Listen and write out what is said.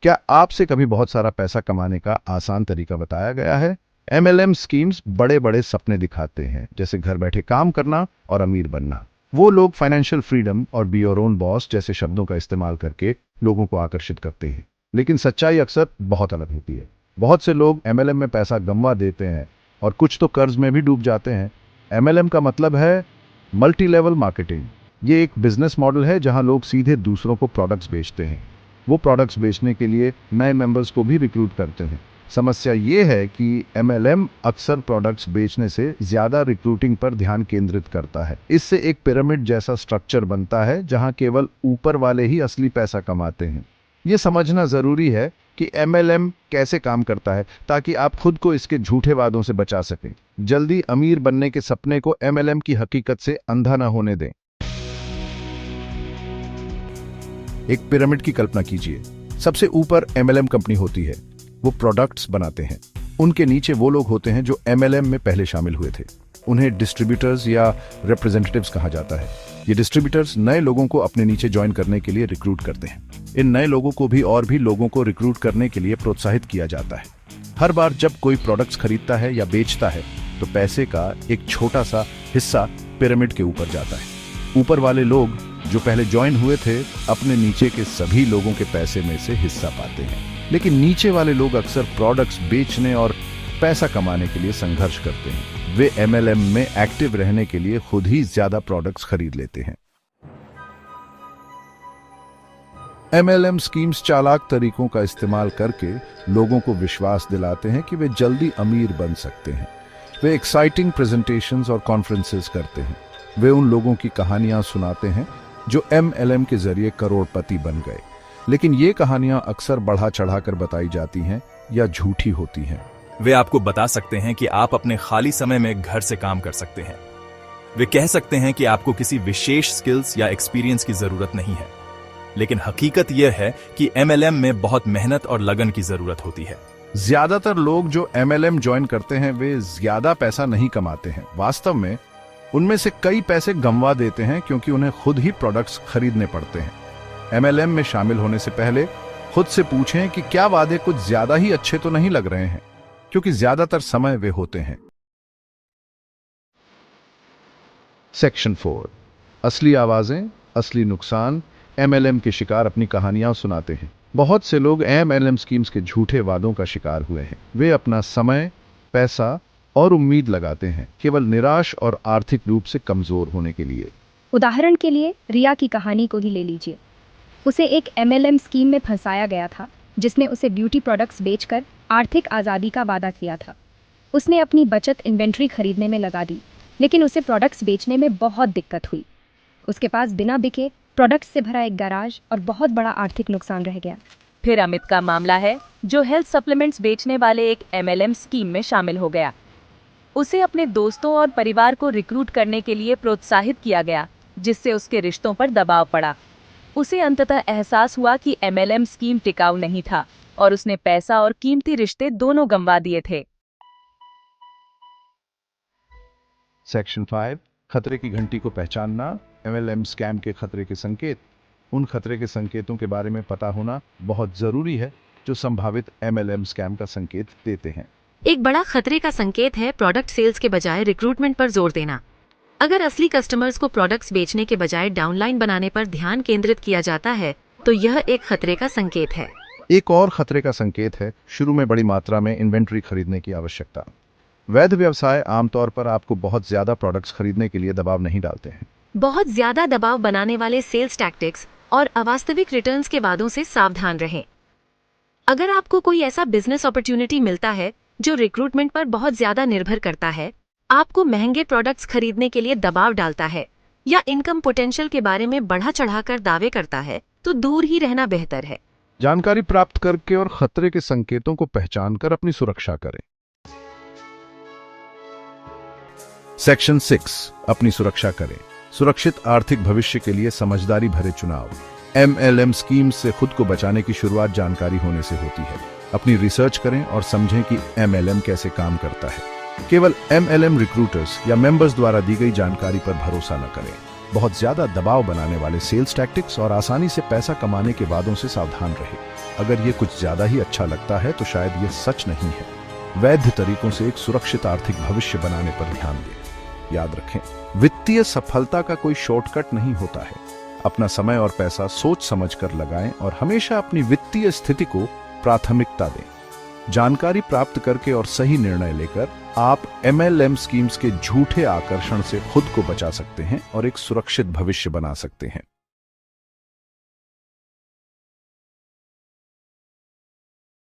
क्या आपसे कभी बहुत सारा पैसा कमाने का आसान तरीका बताया गया है? एमएलएम स्कीम्स बड़े बड़े सपने दिखाते हैं, जैसे घर बैठे काम करना और अमीर बनना। वो लोग फाइनेंशियल फ्रीडम और बी योर ओन बॉस जैसे शब्दों का इस्तेमाल करके लोगों को आकर्षित करते हैं, लेकिन सच्चाई अक्सर बहुत अलग होती है। बहुत से लोग एमएलएम में पैसा गंवा देते हैं और कुछ तो कर्ज में भी डूब जाते हैं। एमएलएम का मतलब है मल्टी लेवल मार्केटिंग। ये एक बिजनेस मॉडल है जहां लोग सीधे दूसरों को प्रोडक्ट्स बेचते हैं। वो प्रोडक्ट्स बेचने के लिए नए मेंबर्स को भी रिक्रूट करते हैं। समस्या ये है कि एमएलएम अक्सर प्रोडक्ट्स बेचने से ज्यादा रिक्रूटिंग पर ध्यान केंद्रित करता है। इससे एक पिरामिड जैसा स्ट्रक्चर बनता है जहां केवल ऊपर वाले ही असली पैसा कमाते हैं। ये समझना जरूरी है कि एमएलएम कैसे काम करता है, ताकि आप खुद को इसके झूठे वादों से बचा सकें। जल्दी अमीर बनने के सपने को एमएलएम की हकीकत से अंधा न होने दें। एक पिरामिड की कल्पना कीजिए। सबसे ऊपर एमएलएम कंपनी होती है, वो प्रोडक्ट्स बनाते हैं। उनके नीचे वो लोग होते हैं जो एमएलएम में पहले शामिल हुए थे। उन्हें डिस्ट्रीब्यूटर्स या रिप्रेजेंटेटिव्स कहा जाता है। ये डिस्ट्रीब्यूटर्स नए लोगों को अपने नीचे ज्वाइन करने के लिए रिक्रूट करते हैं। इन नए लोगों को भी और भी लोगों को रिक्रूट करने के लिए प्रोत्साहित किया जाता है। हर बार जब कोई प्रोडक्ट्स खरीदता है या बेचता है तो पैसे का एक छोटा सा हिस्सा पिरामिड के ऊपर जाता है। ऊपर वाले लोग जो पहले ज्वाइन हुए थे अपने नीचे के सभी लोगों के पैसे में से हिस्सा पाते हैं, लेकिन नीचे वाले लोग अक्सर प्रोडक्ट्स बेचने और पैसा कमाने के लिए संघर्ष करते हैं। वे एमएलएम में एक्टिव रहने के लिए खुद ही ज्यादा प्रोडक्ट्स खरीद लेते हैं। एमएलएम स्कीम्स चालाक तरीकों का इस्तेमाल करके लोगों को विश्वास दिलाते हैं कि वे जल्दी अमीर बन सकते हैं। वे एक्साइटिंग प्रेजेंटेशंस और कॉन्फ्रेंसेस करते हैं। वे उन लोगों की कहानियां सुनाते हैं जो एमएलएम के जरिए करोड़पति बन गए, लेकिन ये कहानियां अक्सर बढ़ा चढ़ाकर बताई जाती हैं या झूठी होती हैं। वे आपको बता सकते हैं कि आप अपने खाली समय में घर से काम कर सकते हैं। वे कह सकते हैं कि आपको किसी विशेष स्किल्स या एक्सपीरियंस की जरूरत नहीं है, लेकिन हकीकत यह है कि एमएलएम में बहुत मेहनत और लगन की जरूरत होती है। ज्यादातर लोग जो एमएलएम ज्वाइन करते हैं वे ज्यादा पैसा नहीं कमाते हैं। वास्तव में उनमें से कई पैसे गंवा देते हैं क्योंकि उन्हें खुद ही प्रोडक्ट्स खरीदने पड़ते हैं। एमएलएम में शामिल होने से पहले खुद से पूछें कि क्या वादे कुछ ज्यादा ही अच्छे तो नहीं लग रहे हैं, क्योंकि ज्यादातर समय वे होते हैं। सेक्शन 4, असली आवाजें, असली नुकसान। एमएलएम के शिकार अपनी कहानियां सुनाते हैं। बहुत से लोग एमएलएम स्कीम्स के झूठे वादों का शिकार हुए हैं। वे अपना समय, पैसा और उम्मीद लगाते हैं, केवल निराश और आर्थिक रूप से कमजोर होने के लिए। उदाहरण के लिए रिया की कहानी को ही ले लीजिए। उसे एक एमएलएम स्कीम में फंसाया गया था, जिसने उसे ब्यूटी प्रोडक्ट्स बेचकर आर्थिक आज़ादी का वादा किया था। उसने अपनी बचत इन्वेंट्री खरीदने में लगा दी, लेकिन उसे प्रोडक्ट्स बेचने में बहुत दिक्कत हुई। उसके पास बिना बिके प्रोडक्ट्स से भरा एक गैराज और बहुत बड़ा आर्थिक नुकसान रह गया। फिर अमित का मामला है, जो हेल्थ सप्लीमेंट्स बेचने वाले एक एमएलएम स्कीम में शामिल हो गया। उसे अपने दोस्तों और परिवार को रिक्रूट करने के लिए प्रोत्साहित किया गया, जिससे उसके रिश्तों पर दबाव पड़ा। उसे अंततः एहसास हुआ कि एमएलएम स्कीम टिकाऊ नहीं था और उसने पैसा और कीमती रिश्ते दोनों गंवा दिए थे। सेक्शन 5, खतरे की घंटी को पहचानना। एमएलएम स्कैम के खतरे के संकेत। उन खतरे के संकेतों के बारे में पता होना बहुत जरूरी है जो संभावित एमएलएम स्कैम का संकेत देते हैं। एक बड़ा खतरे का संकेत है प्रोडक्ट सेल्स के बजाय रिक्रूटमेंट पर जोर देना। अगर असली कस्टमर्स को प्रोडक्ट्स बेचने के बजाय डाउनलाइन बनाने पर ध्यान केंद्रित किया जाता है तो यह एक खतरे का संकेत है। एक और खतरे का संकेत है शुरू में बड़ी मात्रा में इन्वेंट्री खरीदने की आवश्यकता। वैध व्यवसाय आमतौर पर आपको बहुत ज्यादा प्रोडक्ट्स खरीदने के लिए दबाव नहीं डालते हैं। बहुत ज्यादा दबाव बनाने वाले सेल्स टैक्टिक्स और अवास्तविक रिटर्न्स के वादों से सावधान रहें। अगर आपको कोई ऐसा बिजनेस अपॉर्चुनिटी मिलता है जो रिक्रूटमेंट पर बहुत ज्यादा निर्भर करता है, आपको महंगे प्रोडक्ट्स खरीदने के लिए दबाव डालता है या इनकम पोटेंशियल के बारे में बढ़ा चढ़ाकर दावे करता है, तो दूर ही रहना बेहतर है। जानकारी प्राप्त करके और खतरे के संकेतों को पहचानकर अपनी सुरक्षा करें। सेक्शन 6, अपनी सुरक्षा करें। सुरक्षित आर्थिक भविष्य के लिए समझदारी भरे चुनाव। एमएलएम स्कीम से खुद को बचाने की शुरुआत जानकारी होने से होती है। अपनी रिसर्च करें और समझें कि एमएलएम कैसे काम करता है। केवल एमएलएम रिक्रूटर्स या मेंबर्स द्वारा दी गई जानकारी पर भरोसा न करें। बहुत ज्यादा दबाव बनाने वाले सेल्स टैक्टिक्स और आसानी से पैसा कमाने के वादों से सावधान रहे। अगर ये कुछ ज्यादा ही अच्छा लगता है तो शायद ये सच नहीं है। वैध तरीकों से एक सुरक्षित आर्थिक भविष्य बनाने पर ध्यान दें। याद रखें, वित्तीय सफलता का कोई शॉर्टकट नहीं होता है। अपना समय और पैसा सोच समझकर लगाएं और हमेशा अपनी वित्तीय स्थिति को प्राथमिकता दें। जानकारी प्राप्त करके और सही निर्णय लेकर आप MLM स्कीम्स के झूठे आकर्षण से खुद को बचा सकते हैं और एक सुरक्षित भविष्य बना सकते हैं।